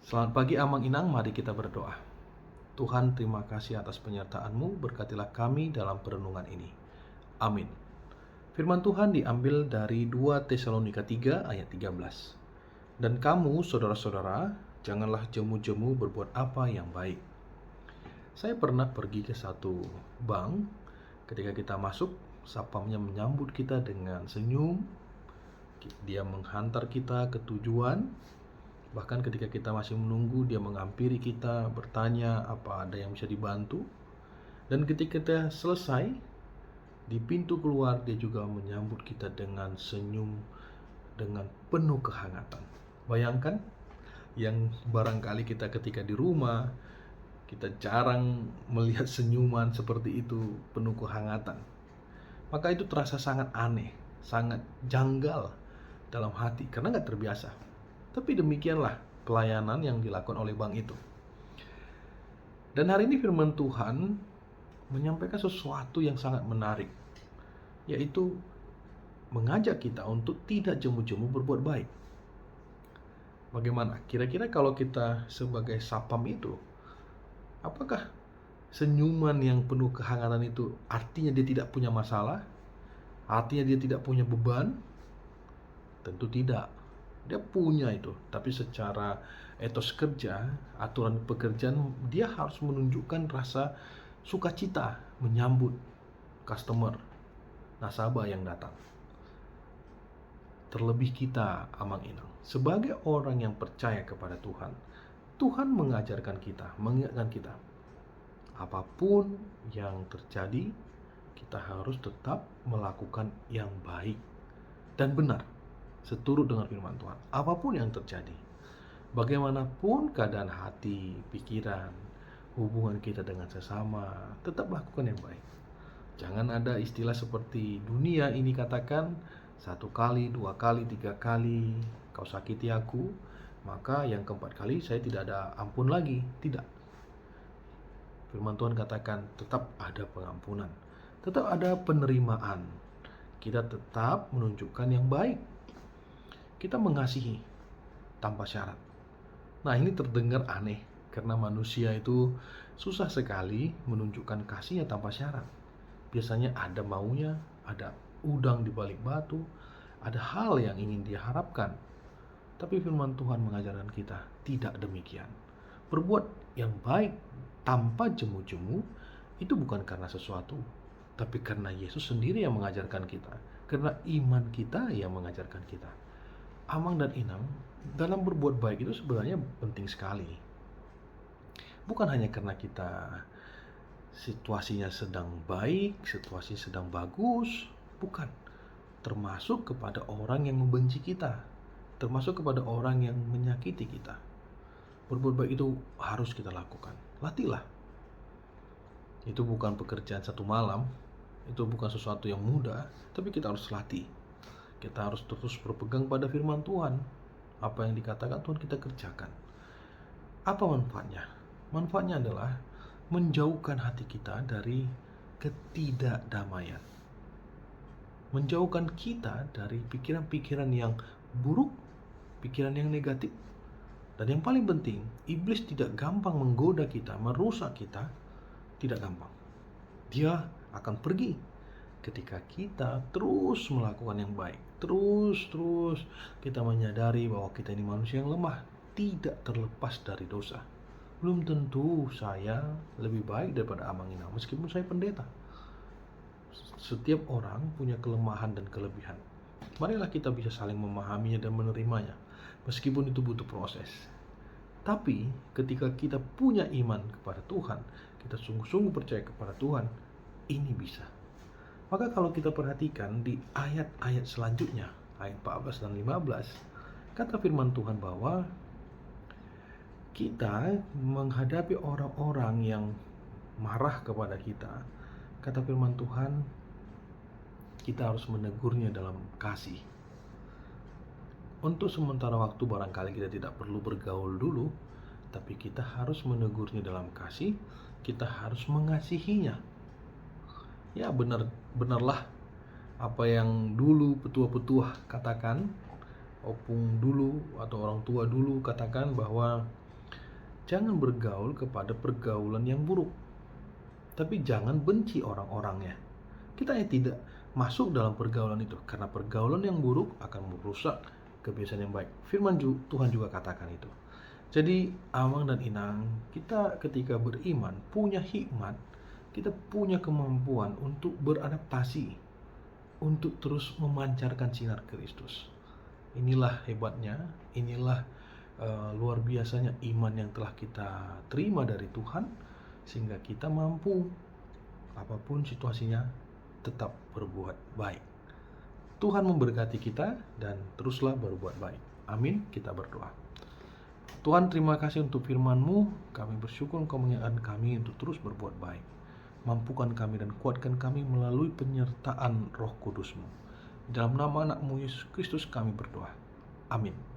Selamat pagi Amang Inang, mari kita berdoa. Tuhan, terima kasih atas penyertaan-Mu, berkatilah kami dalam perenungan ini. Amin. Firman Tuhan diambil dari 2 Tesalonika 3 ayat 13. Dan kamu, saudara-saudara, janganlah jemu-jemu berbuat apa yang baik. Saya pernah pergi ke satu bank. Ketika kita masuk, sapamnya menyambut kita dengan senyum. Dia menghantar kita ke tujuan. Bahkan ketika kita masih menunggu, dia menghampiri kita, bertanya apa ada yang bisa dibantu. Dan ketika kita selesai, di pintu keluar dia juga menyambut kita dengan senyum, dengan penuh kehangatan. Bayangkan, yang barangkali kita ketika di rumah, kita jarang melihat senyuman seperti itu, penuh kehangatan. Maka itu terasa sangat aneh, sangat janggal dalam hati, karena gak terbiasa. Tapi demikianlah pelayanan yang dilakukan oleh bank itu. Dan hari ini firman Tuhan menyampaikan sesuatu yang sangat menarik, yaitu mengajak kita untuk tidak jemu-jemu berbuat baik. Bagaimana? Kira-kira kalau kita sebagai sapam itu, apakah senyuman yang penuh kehangatan itu artinya dia tidak punya masalah? Artinya dia tidak punya beban? Tentu tidak. Dia punya itu, tapi secara etos kerja, aturan pekerjaan, dia harus menunjukkan rasa sukacita menyambut customer, nasabah yang datang. Terlebih kita, Amang Inang, sebagai orang yang percaya kepada Tuhan, Tuhan mengajarkan kita, mengingatkan kita, apapun yang terjadi, kita harus tetap melakukan yang baik dan benar, seturut dengan firman Tuhan. Apapun yang terjadi, bagaimanapun keadaan hati, pikiran, hubungan kita dengan sesama, tetap lakukan yang baik. Jangan ada istilah seperti dunia ini katakan, 1 kali, 2 kali, 3 kali kau sakiti aku, maka yang keempat kali saya tidak ada ampun lagi. Tidak. Firman Tuhan katakan tetap ada pengampunan, tetap ada penerimaan. Kita tetap menunjukkan yang baik. Kita mengasihi tanpa syarat. Nah, ini terdengar aneh karena manusia itu susah sekali menunjukkan kasihnya tanpa syarat. Biasanya ada maunya, ada udang di balik batu, ada hal yang ingin dia harapkan. Tapi firman Tuhan mengajarkan kita tidak demikian. Berbuat yang baik tanpa jemu-jemu itu bukan karena sesuatu, tapi karena Yesus sendiri yang mengajarkan kita, karena iman kita yang mengajarkan kita. Amang dan Inang, dalam berbuat baik itu sebenarnya penting sekali. Bukan hanya karena kita situasinya sedang baik, situasi sedang bagus, bukan. Termasuk kepada orang yang membenci kita, termasuk kepada orang yang menyakiti kita. Berbuat baik itu harus kita lakukan. Latihlah. Itu bukan pekerjaan satu malam, itu bukan sesuatu yang mudah, tapi kita harus latih. Kita harus terus berpegang pada firman Tuhan. Apa yang dikatakan Tuhan kita kerjakan. Apa manfaatnya? Manfaatnya adalah menjauhkan hati kita dari ketidakdamaian. Menjauhkan kita dari pikiran-pikiran yang buruk, pikiran yang negatif. Dan yang paling penting, iblis tidak gampang menggoda kita, merusak kita. Tidak gampang. Dia akan pergi ketika kita terus melakukan yang baik. Terus kita menyadari bahwa kita ini manusia yang lemah, tidak terlepas dari dosa. Belum tentu saya lebih baik daripada Amang Inang, meskipun saya pendeta. Setiap orang punya kelemahan dan kelebihan. Marilah kita bisa saling memahaminya dan menerimanya, meskipun itu butuh proses. Tapi ketika kita punya iman kepada Tuhan, kita sungguh-sungguh percaya kepada Tuhan, ini bisa. Maka kalau kita perhatikan di ayat-ayat selanjutnya, ayat 14 dan 15, kata firman Tuhan bahwa kita menghadapi orang-orang yang marah kepada kita. Kata firman Tuhan, kita harus menegurnya dalam kasih. Untuk sementara waktu barangkali kita tidak perlu bergaul dulu, tapi kita harus menegurnya dalam kasih, kita harus mengasihinya. Ya, benarlah apa yang dulu petua-petua katakan, opung dulu atau orang tua dulu katakan, bahwa jangan bergaul kepada pergaulan yang buruk, tapi jangan benci orang-orangnya. Kita tidak masuk dalam pergaulan itu, karena pergaulan yang buruk akan merusak kebiasaan yang baik. Firman Tuhan juga katakan itu. Jadi Amang dan Inang, kita ketika beriman punya hikmat, kita punya kemampuan untuk beradaptasi, untuk terus memancarkan sinar Kristus. Inilah hebatnya, inilah luar biasanya iman yang telah kita terima dari Tuhan, sehingga kita mampu apapun situasinya tetap berbuat baik. Tuhan memberkati kita dan teruslah berbuat baik. Amin. Kita berdoa. Tuhan, terima kasih untuk firman-Mu. Kami bersyukur Engkau mengingatkan kami untuk terus berbuat baik. Mampukan kami dan kuatkan kami melalui penyertaan Roh Kudus-Mu. Dalam nama anak-Mu Yesus Kristus kami berdoa. Amin.